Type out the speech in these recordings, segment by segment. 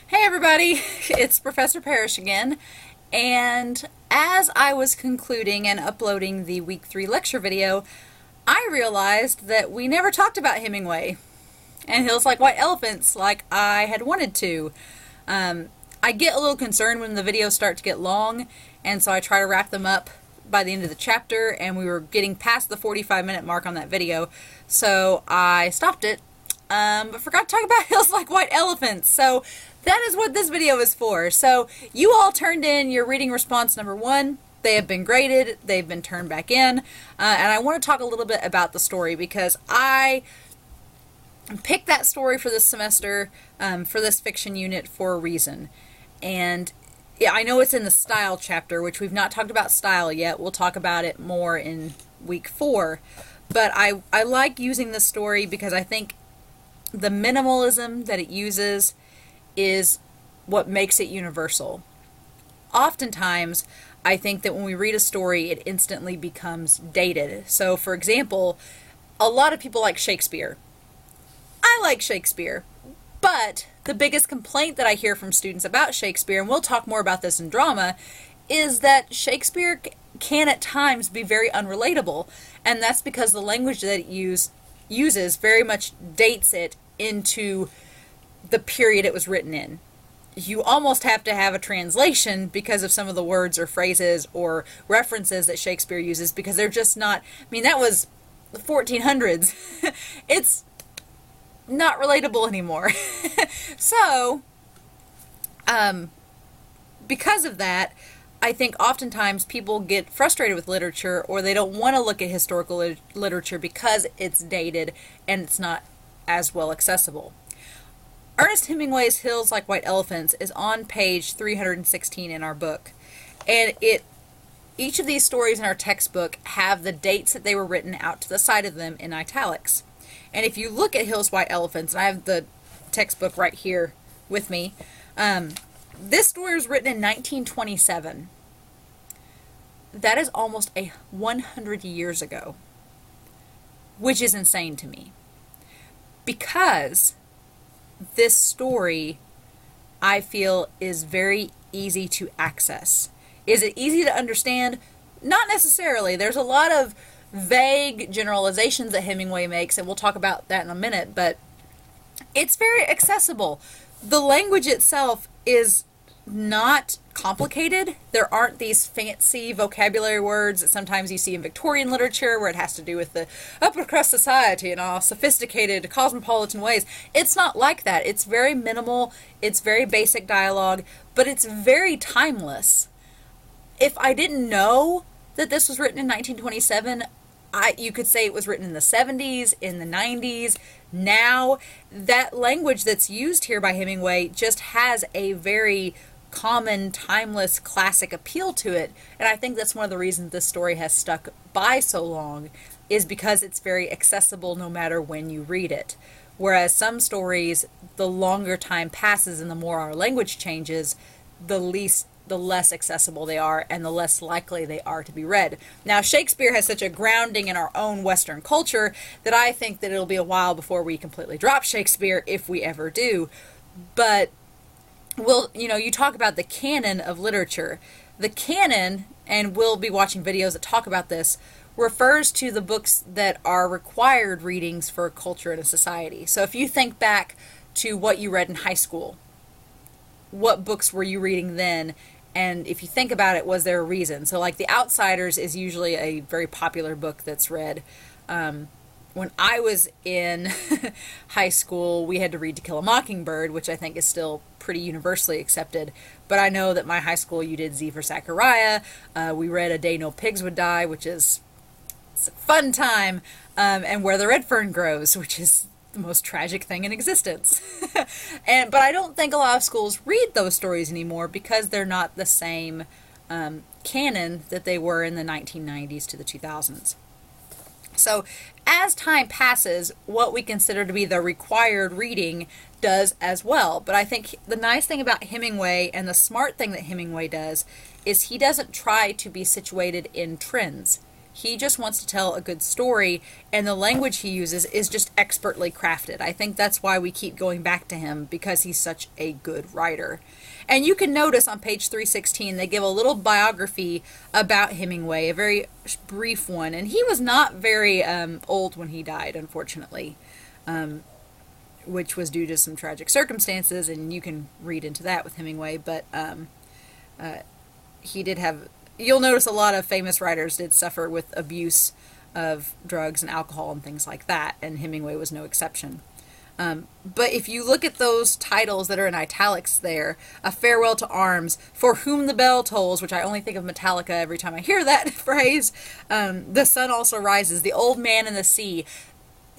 Hey everybody, it's Professor Parish again, and as I was concluding and uploading the week 3 lecture video, I realized that we never talked about Hemingway and Hills Like White Elephants like I had wanted to. I get a little concerned when the videos start to get long, and so I try to wrap them up by the end of the chapter, and we were getting past the 45-minute mark on that video, so I stopped it, but forgot to talk about Hills Like White Elephants. So that is what this video is for. So you all turned in your reading response number 1. They have been graded, they've been turned back in, and I want to talk a little bit about the story because I picked that story for this semester, for this fiction unit, for a reason. And yeah, I know it's in the style chapter, which we've not talked about style yet. We'll talk about it more in week 4. But I like using this story because I think the minimalism that it uses is what makes it universal. Oftentimes, I think that when we read a story, it instantly becomes dated. So, for example, a lot of people like Shakespeare. I like Shakespeare, but the biggest complaint that I hear from students about Shakespeare, and we'll talk more about this in drama, is that Shakespeare can at times be very unrelatable, and that's because the language that it uses very much dates it into the period it was written in. You almost have to have a translation because of some of the words or phrases or references that Shakespeare uses, because they're just not, I mean, that was the 1400s. It's not relatable anymore. So, because of that, I think oftentimes people get frustrated with literature, or they don't want to look at historical literature because it's dated and it's not as well accessible. Ernest Hemingway's Hills Like White Elephants is on page 316 in our book, and each of these stories in our textbook have the dates that they were written out to the side of them in italics. And if you look at Hills White Elephants, and I have the textbook right here with me, this story was written in 1927. That is almost 100 years ago, which is insane to me, because this story, I feel, is very easy to access. Is it easy to understand? Not necessarily. There's a lot of vague generalizations that Hemingway makes, and we'll talk about that in a minute, but it's very accessible. The language itself is not complicated. There aren't these fancy vocabulary words that sometimes you see in Victorian literature where it has to do with the upper crust society and all sophisticated cosmopolitan ways. It's not like that. It's very minimal, it's very basic dialogue, but it's very timeless. If I didn't know that this was written in 1927, you could say it was written in the 70s, in the 90s. Now, that language that's used here by Hemingway just has a very common, timeless, classic appeal to it. And I think that's one of the reasons this story has stuck by so long, is because it's very accessible no matter when you read it. Whereas some stories, the longer time passes and the more our language changes, the less accessible they are and the less likely they are to be read. Now, Shakespeare has such a grounding in our own Western culture that I think that it'll be a while before we completely drop Shakespeare, if we ever do. But you talk about the canon of literature. The canon, and we'll be watching videos that talk about this, refers to the books that are required readings for a culture and a society. So if you think back to what you read in high school, what books were you reading then? And if you think about it, was there a reason? So like The Outsiders is usually a very popular book that's read. When I was in high school, we had to read To Kill a Mockingbird, which I think is still pretty universally accepted. But I know that my high school, you did Z for Zachariah. We read A Day No Pigs Would Die, which is it's a fun time. And Where the Red Fern Grows, which is the most tragic thing in existence. But I don't think a lot of schools read those stories anymore because they're not the same canon that they were in the 1990s to the 2000s. So as time passes, what we consider to be the required reading does as well. But I think the nice thing about Hemingway, and the smart thing that Hemingway does, is he doesn't try to be situated in trends. He just wants to tell a good story, and the language he uses is just expertly crafted. I think that's why we keep going back to him, because he's such a good writer. And you can notice on page 316, they give a little biography about Hemingway, a very brief one. And he was not very old when he died, unfortunately, which was due to some tragic circumstances, and you can read into that with Hemingway. But he did have... You'll notice a lot of famous writers did suffer with abuse of drugs and alcohol and things like that, and Hemingway was no exception. But if you look at those titles that are in italics there, A Farewell to Arms, For Whom the Bell Tolls, which I only think of Metallica every time I hear that phrase, The Sun Also Rises, The Old Man and the Sea,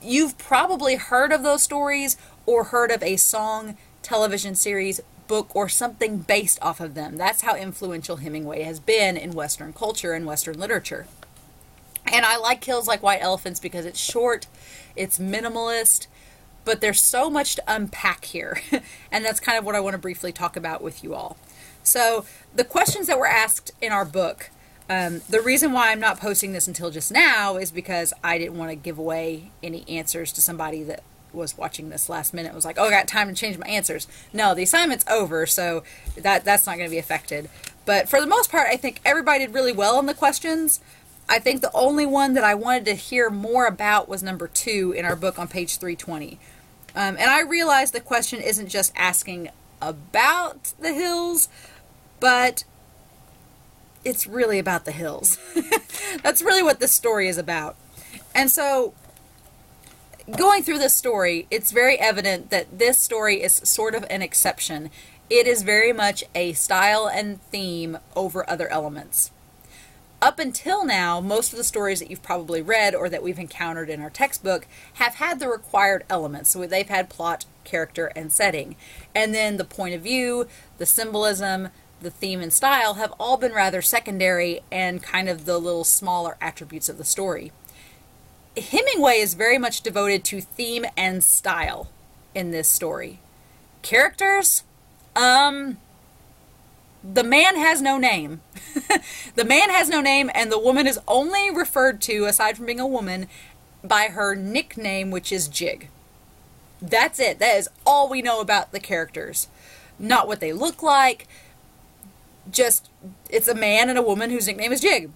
you've probably heard of those stories or heard of a song, television series, book, or something based off of them. That's how influential Hemingway has been in Western culture and Western literature. And I like Hills Like White Elephants because it's short, it's minimalist, but there's so much to unpack here. And that's kind of what I want to briefly talk about with you all. So the questions that were asked in our book, the reason why I'm not posting this until just now is because I didn't want to give away any answers to somebody that was watching this last minute. Was like, oh, I got time to change my answers. No, the assignment's over, so that's not going to be affected. But for the most part, I think everybody did really well on the questions. I think the only one that I wanted to hear more about was number 2 in our book on page 320. And I realize the question isn't just asking about the hills, but it's really about the hills. That's really what this story is about. And so, going through this story, it's very evident that this story is sort of an exception. It is very much a style and theme over other elements. Up until now, most of the stories that you've probably read or that we've encountered in our textbook have had the required elements. So they've had plot, character, and setting. And then the point of view, the symbolism, the theme, and style have all been rather secondary and kind of the little smaller attributes of the story. Hemingway is very much devoted to theme and style in this story. Characters? The man has no name. The man has no name, and the woman is only referred to, aside from being a woman, by her nickname, which is Jig. That's it. That is all we know about the characters. Not what they look like. Just, it's a man and a woman whose nickname is Jig.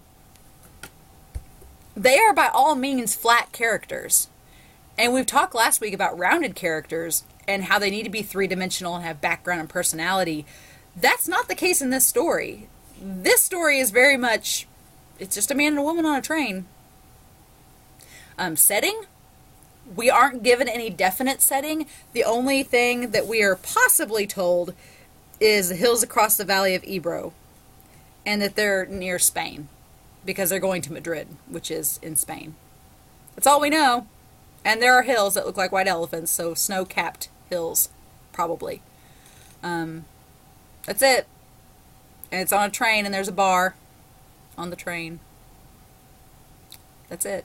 They are by all means flat characters. And we've talked last week about rounded characters and how they need to be three-dimensional and have background and personality. That's not the case in this story. This story is very much, it's just a man and a woman on a train. Setting? We aren't given any definite setting. The only thing that we are possibly told is the hills across the valley of Ebro. And that they're near Spain. Because they're going to Madrid, which is in Spain. That's all we know. And there are hills that look like white elephants, so snow-capped hills, probably. That's it. And it's on a train, and there's a bar on the train. That's it.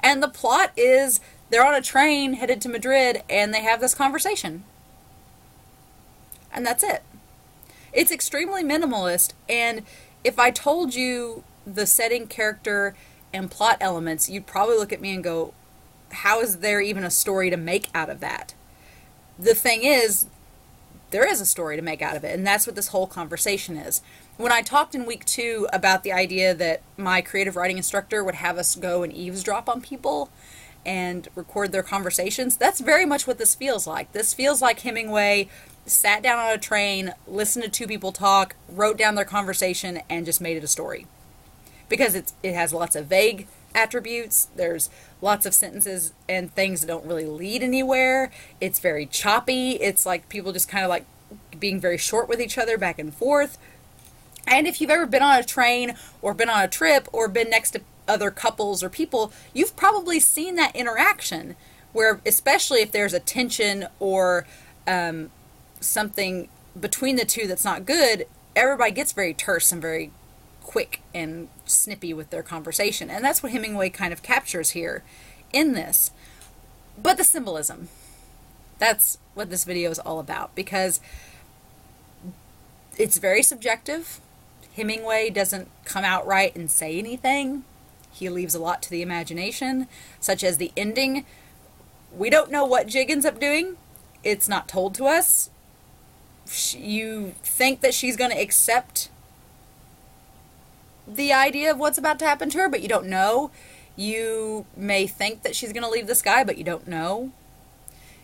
And the plot is they're on a train headed to Madrid, and they have this conversation. And that's it. It's extremely minimalist, and if I told you the setting, character, and plot elements, you'd probably look at me and go, how is there even a story to make out of that? The thing is, there is a story to make out of it, and that's what this whole conversation is. When I talked in week 2 about the idea that my creative writing instructor would have us go and eavesdrop on people and record their conversations, that's very much what this feels like. This feels like Hemingway sat down on a train, listened to 2 people talk, wrote down their conversation, and just made it a story. Because it has lots of vague attributes, there's lots of sentences and things that don't really lead anywhere, it's very choppy, it's like people just kind of like being very short with each other back and forth. And if you've ever been on a train or been on a trip or been next to other couples or people, you've probably seen that interaction where, especially if there's a tension or something between the two that's not good, everybody gets very terse and very quick and snippy with their conversation. And that's what Hemingway kind of captures here in this. But the symbolism, that's what this video is all about, because it's very subjective. Hemingway doesn't come out right and say anything. He leaves a lot to the imagination, such as the ending. We don't know what Jig ends up doing. It's not told to us. You think that she's going to accept the idea of what's about to happen to her, but you don't know. You may think that she's going to leave this guy, but you don't know.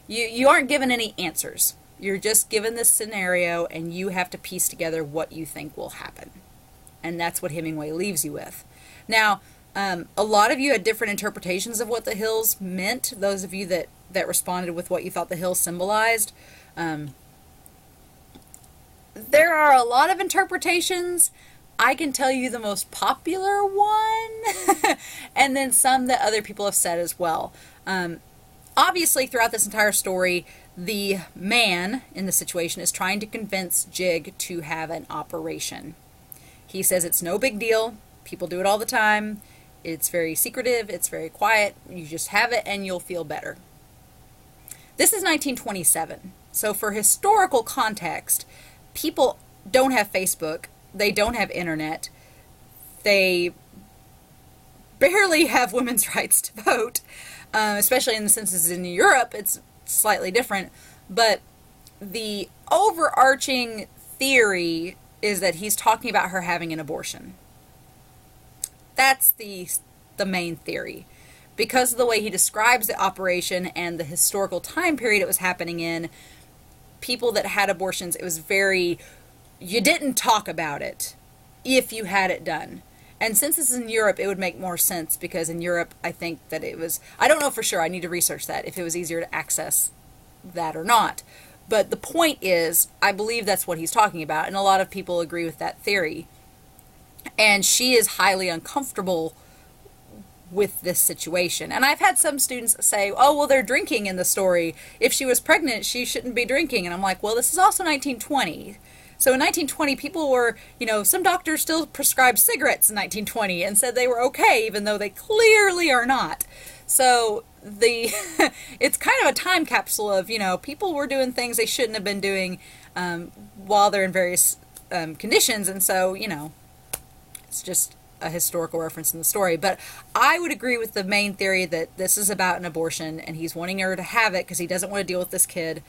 You aren't given any answers. You're just given this scenario, and you have to piece together what you think will happen. And that's what Hemingway leaves you with. Now, a lot of you had different interpretations of what the hills meant. Those of you that responded with what you thought the hills symbolized. There are a lot of interpretations. I can tell you the most popular one, and then some that other people have said as well. Obviously, throughout this entire story, the man in the situation is trying to convince Jig to have an operation. He says it's no big deal. People do it all the time. It's very secretive. It's very quiet. You just have it and you'll feel better. This is 1927. So for historical context, people don't have Facebook. They don't have internet. They barely have women's rights to vote. Especially in the census in Europe, it's slightly different. But the overarching theory is that he's talking about her having an abortion. That's the main theory. Because of the way he describes the operation and the historical time period it was happening in, people that had abortions, it was very, you didn't talk about it if you had it done. And since this is in Europe, it would make more sense, because in Europe, I think that it was, I don't know for sure, I need to research that, if it was easier to access that or not. But the point is, I believe that's what he's talking about, and a lot of people agree with that theory. And she is highly uncomfortable with this situation. And I've had some students say, oh, well, they're drinking in the story. If she was pregnant, she shouldn't be drinking. And I'm like, well, this is also 1920. So in 1920, people were, some doctors still prescribed cigarettes in 1920 and said they were okay, even though they clearly are not. So it's kind of a time capsule of, people were doing things they shouldn't have been doing while they're in various conditions. And so, it's just a historical reference in the story. But I would agree with the main theory that this is about an abortion, and he's wanting her to have it because he doesn't want to deal with this kid.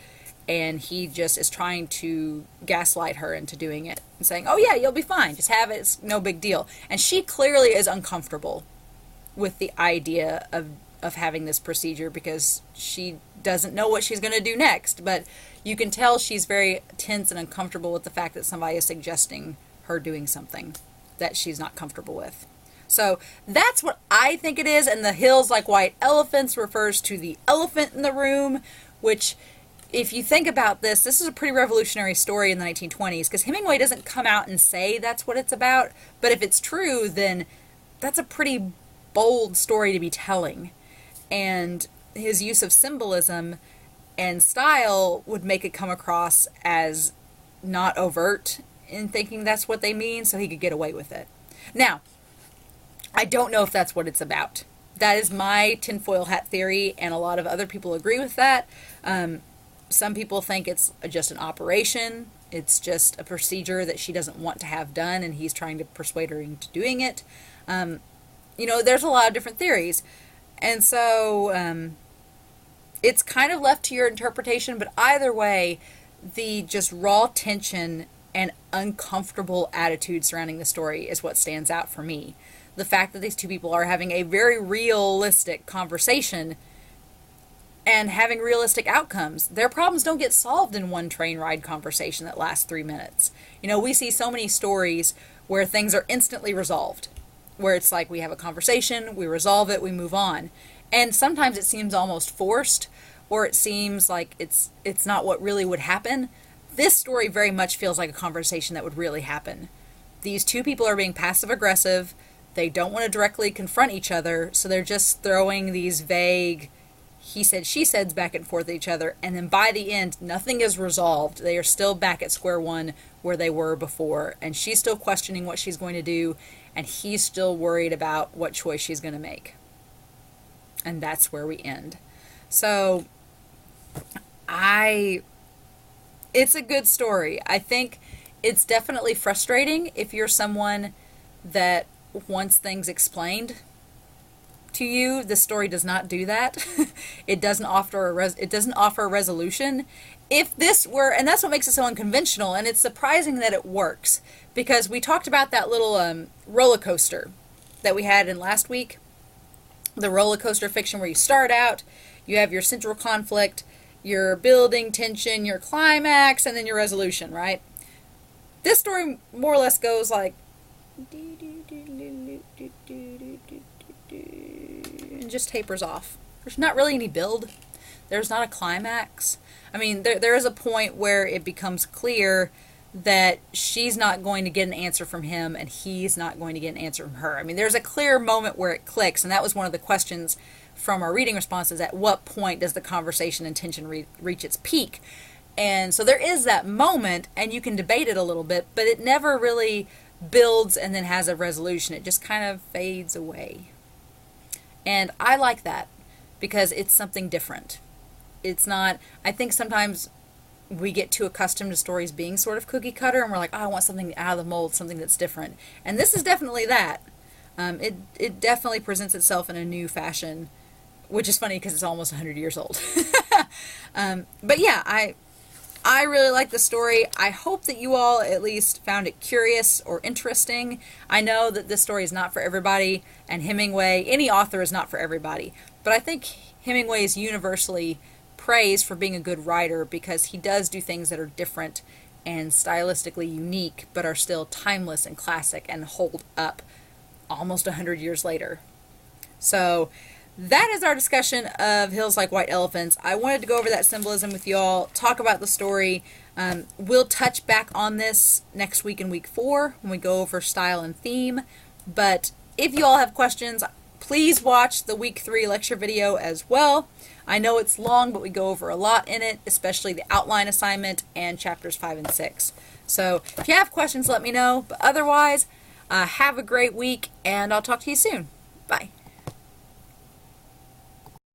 And he just is trying to gaslight her into doing it and saying, oh yeah, you'll be fine. Just have it. It's no big deal. And she clearly is uncomfortable with the idea of having this procedure because she doesn't know what she's going to do next. But you can tell she's very tense and uncomfortable with the fact that somebody is suggesting her doing something that she's not comfortable with. So that's what I think it is. And the hills like white elephants refers to the elephant in the room, which, if you think about this is a pretty revolutionary story in the 1920s, because Hemingway doesn't come out and say that's what it's about, but if it's true, then that's a pretty bold story to be telling. And his use of symbolism and style would make it come across as not overt in thinking that's what they mean, so he could get away with it. Now, I don't know if that's what it's about. That is my tinfoil hat theory, and a lot of other people agree with that. Some people think it's just an operation. It's just a procedure that she doesn't want to have done, and he's trying to persuade her into doing it. There's a lot of different theories. And so it's kind of left to your interpretation, but either way, the just raw tension and uncomfortable attitude surrounding the story is what stands out for me. The fact that these two people are having a very realistic conversation and having realistic outcomes. Their problems don't get solved in one train ride conversation that lasts 3 minutes. We see so many stories where things are instantly resolved, where it's like we have a conversation, we resolve it, we move on. And sometimes it seems almost forced, or it seems like it's not what really would happen. This story very much feels like a conversation that would really happen. These two people are being passive-aggressive. They don't want to directly confront each other, so they're just throwing these vague he said, she said back and forth at each other, and then by the end, nothing is resolved. They are still back at square one where they were before, and she's still questioning what she's going to do, and he's still worried about what choice she's going to make. And that's where we end. So, it's a good story. I think it's definitely frustrating if you're someone that wants things explained. to you. This story does not do that. It doesn't offer a resolution. If this were, and that's what makes it so unconventional, and it's surprising that it works, because we talked about that little roller coaster that we had in last week, the roller coaster fiction where you start out, you have your central conflict, your building tension, your climax, and then your resolution, right? This story more or less goes like, and just tapers off. There's not really any build. There's not a climax. I mean, there is a point where it becomes clear that she's not going to get an answer from him and he's not going to get an answer from her. I mean, there's a clear moment where it clicks, and that was one of the questions from our reading responses. At what point does the conversation and tension reach its peak? And so there is that moment, and you can debate it a little bit, but it never really builds and then has a resolution. It just kind of fades away. And I like that because it's something different. It's not, I think sometimes we get too accustomed to stories being sort of cookie cutter, and we're like, oh, I want something out of the mold, something that's different. And this is definitely that. It definitely presents itself in a new fashion, which is funny because it's almost 100 years old. But yeah, I really like the story. I hope that you all at least found it curious or interesting. I know that this story is not for everybody, and Hemingway, any author, is not for everybody. But I think Hemingway is universally praised for being a good writer because he does do things that are different and stylistically unique, but are still timeless and classic and hold up almost 100 years later. So that is our discussion of Hills Like White Elephants. I wanted to go over that symbolism with y'all, talk about the story. We'll touch back on this next week in week 4 when we go over style and theme. But if you all have questions, please watch the week 3 lecture video as well. I know it's long, but we go over a lot in it, especially the outline assignment and chapters 5 and 6. So if you have questions, let me know. But otherwise, have a great week, and I'll talk to you soon. Bye.